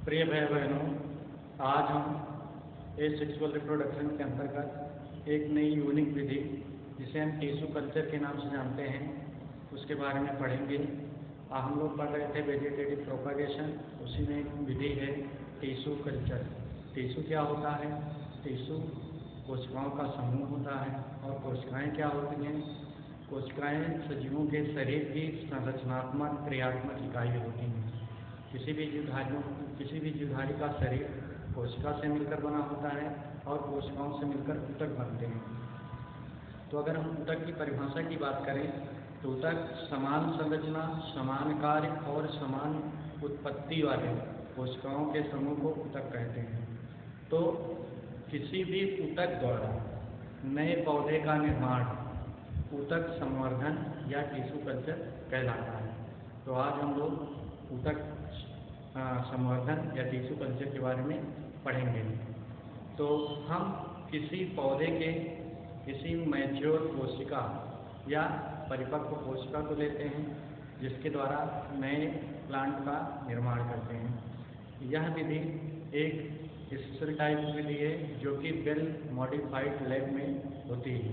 प्रिय भाई बहनों, आज हम सेक्सुअल रिप्रोडक्शन के अंतर्गत एक नई यूनिक विधि जिसे हम टिश्यू कल्चर के नाम से जानते हैं उसके बारे में पढ़ेंगे। हम लोग पढ़ रहे थे वेजिटेटिव प्रोपगेशन, उसी में एक विधि है टिश्यू कल्चर। टिश्यू क्या होता है? टिश्यू कोशिकाओं का समूह होता है। और कोशिकाएं क्या होती हैं? कोशिकाएं सजीवों के शरीर की संरचनात्मक क्रियात्मक इकाई होती हैं। किसी भी जीवधारी का शरीर कोशिका से मिलकर बना होता है और कोशिकाओं से मिलकर ऊतक बनते हैं। तो अगर हम ऊतक की परिभाषा की बात करें तो ऊतक समान संरचना, समान कार्य और समान उत्पत्ति वाले कोशिकाओं के समूह को ऊतक कहते हैं। तो किसी भी ऊतक द्वारा नए पौधे का निर्माण ऊतक संवर्धन या टिश्यू कल्चर कहलाता है। तो आज हम लोग ऊतक संवर्धन या टिश्यू कल्चर के बारे में पढ़ेंगे। तो हम किसी पौधे के किसी मैच्योर कोशिका या परिपक्व कोशिका को लेते हैं जिसके द्वारा नए प्लांट का निर्माण करते हैं। यह विधि एक स्पेशल टाइप विधि है जो कि वेल मॉडिफाइड लैब में होती है।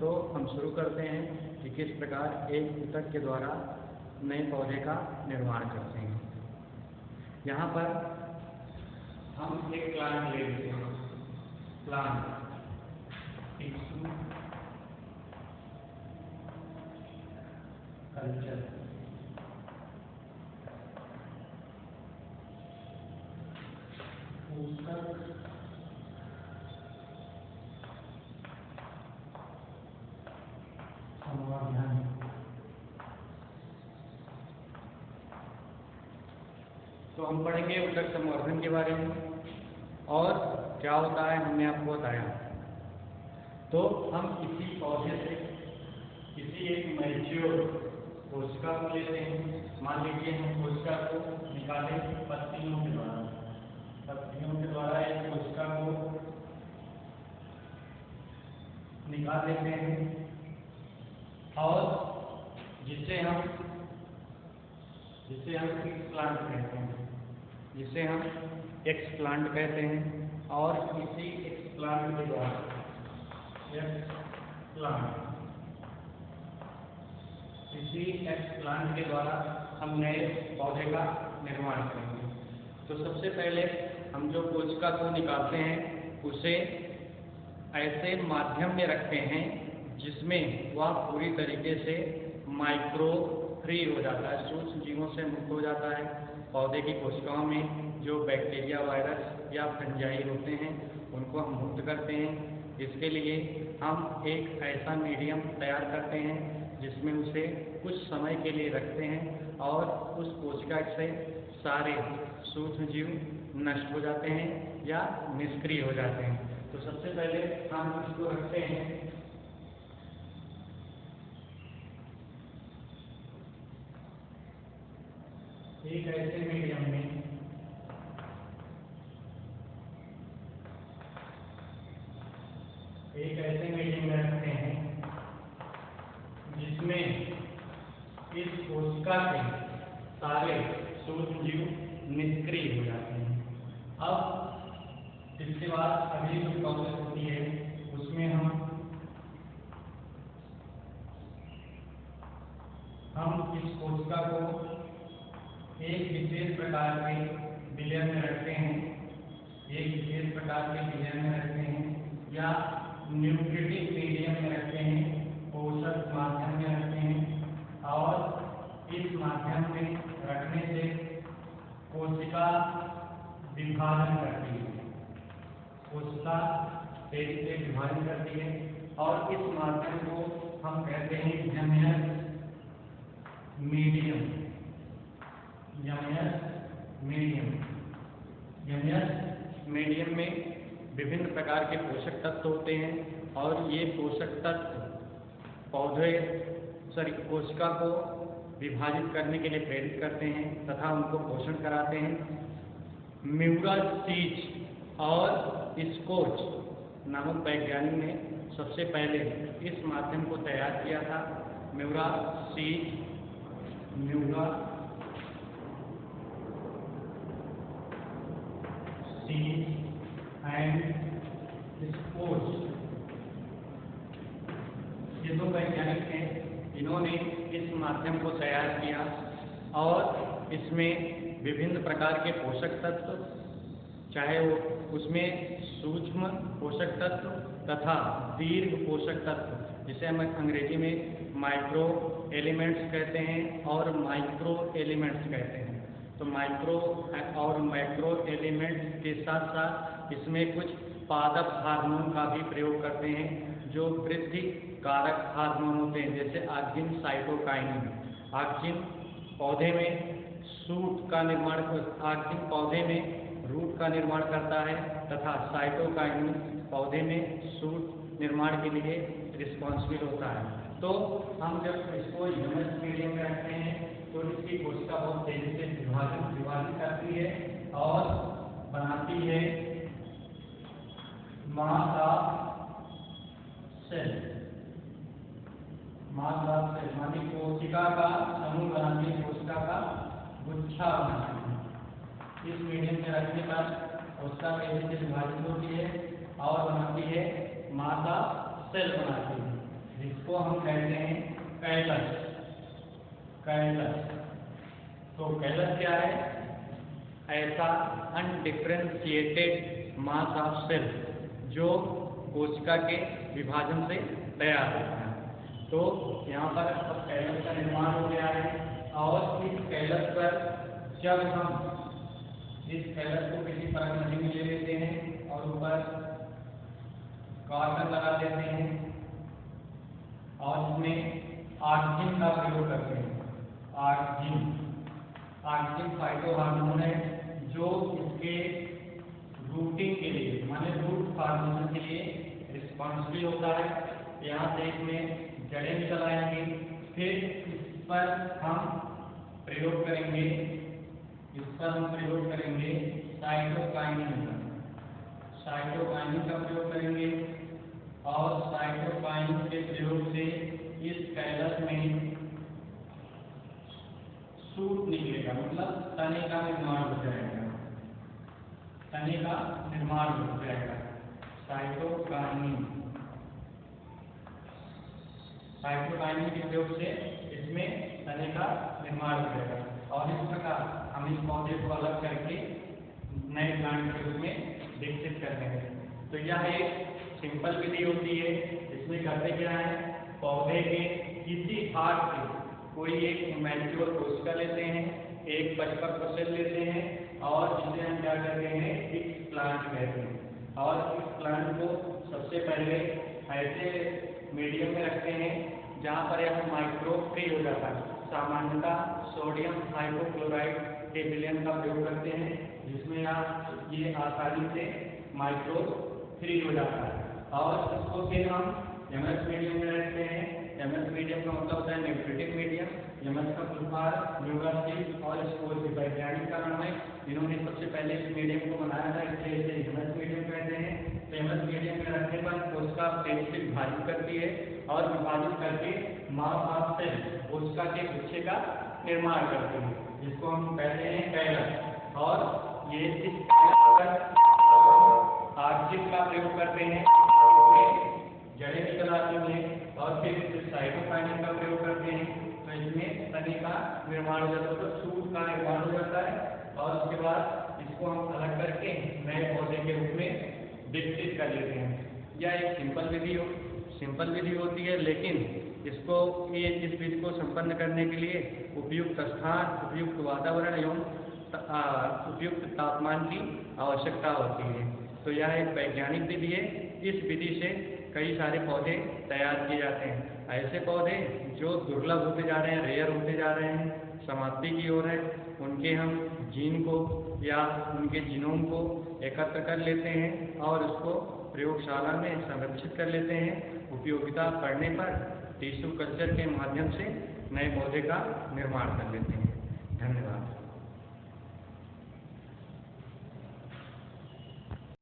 तो हम शुरू करते हैं कि किस प्रकार एक ऊतक के द्वारा नए पौधे का निर्माण करते हैं। यहाँ पर हम एक प्लांट ले लेते हैं, प्लांट टिश्यू कल्चर। ऊतक संवर्धन। तो हम पढ़ेंगे ऊतक संवर्धन के बारे में और क्या होता है हमने आपको बताया। तो हम किसी पौधे से किसी एक मैच्योर कोशिका को लेते हैं। मान लीजिए हम कोशिका को निकालें पत्तियों के द्वारा एक कोशिका को निकाल लेते हैं और जिसे हम एक्स प्लांट कहते हैं। और इसी एक्स प्लांट के द्वारा हम नए पौधे का निर्माण करेंगे। तो सबसे पहले हम जो कोशिका को निकालते हैं उसे ऐसे माध्यम में रखते हैं जिसमें वह पूरी तरीके से माइक्रो फ्री हो जाता है, सूक्ष्म जीवों से मुक्त हो जाता है। पौधे की कोशिकाओं में जो बैक्टीरिया, वायरस या फंजाई होते हैं उनको हम मुक्त करते हैं। इसके लिए हम एक ऐसा मीडियम तैयार करते हैं जिसमें उसे कुछ समय के लिए रखते हैं और उस कोशिका से सारे सूक्ष्म जीव नष्ट हो जाते हैं या निष्क्रिय हो जाते हैं। तो सबसे पहले हम इसको रखते हैं एक ऐसे मीडियम में रखते हैं जिसमें इस कोशिका के सारे सूक्ष्म जीव निष्क्रिय हो जाते हैं। अब इसके बाद अगली जो प्रोसेस होती है उसमें हम इस कोशिका को एक विशेष प्रकार के विलयन में रखते हैं, या न्यूट्रिटिव मीडियम में रखते हैं, पोषक माध्यम में रखते हैं। और इस माध्यम में रखने से कोशिका विभाजन करती है, कोशिका तेजी से विभाजन करती है और इस माध्यम को हम कहते हैं जमयस मीडियम में विभिन्न प्रकार के पोषक तत्व होते हैं और ये पोषक तत्व कोशिका को विभाजित करने के लिए प्रेरित करते हैं तथा उनको पोषण कराते हैं। म्यूरा सीज और स्कोच नामक वैज्ञानिक ने सबसे पहले इस माध्यम को तैयार किया था। Miura seeds and spores. ये दो वैज्ञानिक हैं, इन्होंने इस माध्यम को तैयार किया और इसमें विभिन्न प्रकार के पोषक तत्व, चाहे वो उसमें सूक्ष्म पोषक तत्व तथा दीर्घ पोषक तत्व, जिसे हम अंग्रेजी में माइक्रो एलिमेंट्स कहते हैं और माइक्रो एलिमेंट्स कहते हैं। तो माइक्रो और मैक्रो एलिमेंट्स के साथ साथ इसमें कुछ पादप हार्मोन का भी प्रयोग करते हैं जो वृद्धि कारक हार्मोन होते हैं, जैसे ऑक्सिन, साइटोकाइनिन। ऑक्सिन पौधे में सूट का निर्माण, ऑक्सिन पौधे में रूट का निर्माण करता है तथा साइटोकाइनिन पौधे में सूट निर्माण के लिए रिस्पॉन्सिबल होता है। तो हम जब इसको ह्यूमस मीडियम में रखते हैं तो इसकी कोशिका बहुत तेजी से विभाजित करती है और बनाती है mass of cell. Mass of cell मानी कोशिका का समूह बनाती है, कोशिका का गुच्छा बनाती है। इस मीडियम में रखने पर कोशिका तेजी से विभाजित होती है और बनाती है मास ऑफ सेल बनाती है, जिसको हम कहते हैं कैलस। कैलस तो कैलस क्या है? ऐसा अनडिफरेंशिएटेड मास ऑफ सेल जो कोशिका के विभाजन से तैयार होता है। तो यहाँ पर अब कैलस का निर्माण हो गया है और इस कैलस पर जब हम इस कैलस को किसी परत में ले लेते हैं और ऊपर कार्बन लगा देते हैं और इसमें ऑक्सिन का प्रयोग करते हैं। ऑक्सिन फाइटो हार्मोन है जो इसके रूटिंग के लिए, माने रूट फॉर्मेशन के लिए रिस्पॉन्सिबल होता है। यहाँ से इसमें जड़ें निकल आएंगी, फिर इस पर हम प्रयोग करेंगे साइटोकाइनिन का। साइटोकाइनिन का प्रयोग करेंगे और साइटोकाइनिन के प्रयोग से इस कैलस में सूट निकलेगा, मतलब तने का निर्माण हो जाएगा। तने का निर्माण हो जाएगा। साइटोकाइनिन के प्रयोग से इसमें तने का निर्माण हो जाएगा और इस प्रकार हम इस पौधे को अलग करके नए प्लांट के रूप में विकसित करते हैं। तो यह एक सिंपल विधि होती है। इसमें करते क्या है, पौधे के किसी भाग से कोई एक इमैच्योर कोशिका लेते हैं, एक परिपक्व सेल लेते हैं और इसे हम क्या कहते हैं, फिक्स प्लांट कहते हैं। और इस प्लांट को सबसे पहले ऐसे मीडियम में रखते हैं जहाँ पर यह माइक्रोब फ्री हो जाता है। सामान्यतः सोडियम हाइपोक्लोराइड के विलयन का प्रयोग करते हैं, जिसमें ये आसानी से माइक्रोब फ्री हो जाता है। और इसको फिर हम एमएस मीडियम में रखते हैं। एमएस मीडियम का मतलब होता है न्यूट्रिटिव मीडियम। एमएस का फुलफॉर्म न्यूरासिल और स्पोर के वैज्ञानिक का नाम है। इन्होंने सबसे पहले इस मीडियम को बनाया था, इसलिए इसे एमएस मीडियम कहते हैं। तो एमएस मीडियम में रखने पर कोशिका तेजी से विभाजित करती है और विभाजित करके मास ऑफ सेल कोशिका के गुच्छे का निर्माण करती है, जिसको हम कहते हैं कैलस। और ये इस ऑक्सिन का प्रयोग करते हैं, जड़ें निकल आती हैं और फिर साइटोकाइनिन का प्रयोग करते हैं। तो इसमें तने का निर्माण हो जाता है, तो सूट का निर्माण हो जाता है और उसके बाद इसको हम अलग करके नए पौधे के रूप में विकसित कर लेते हैं। यह एक सिंपल विधि होती है, लेकिन इस विधि को संपन्न करने के लिए उपयुक्त स्थान, उपयुक्त वातावरण एवं उपयुक्त तापमान की आवश्यकता होती है। तो यह एक वैज्ञानिक विधि है। इस विधि से कई सारे पौधे तैयार किए जाते हैं। ऐसे पौधे जो दुर्लभ होते जा रहे हैं, रेयर होते जा रहे हैं, समाप्ति की ओर है, उनके हम जीन को या उनके जीनोम को एकत्र कर लेते हैं और उसको प्रयोगशाला में संरक्षित कर लेते हैं। उपयोगिता पड़ने पर टिश्यू कल्चर के माध्यम से नए पौधे का निर्माण कर लेते हैं। धन्यवाद।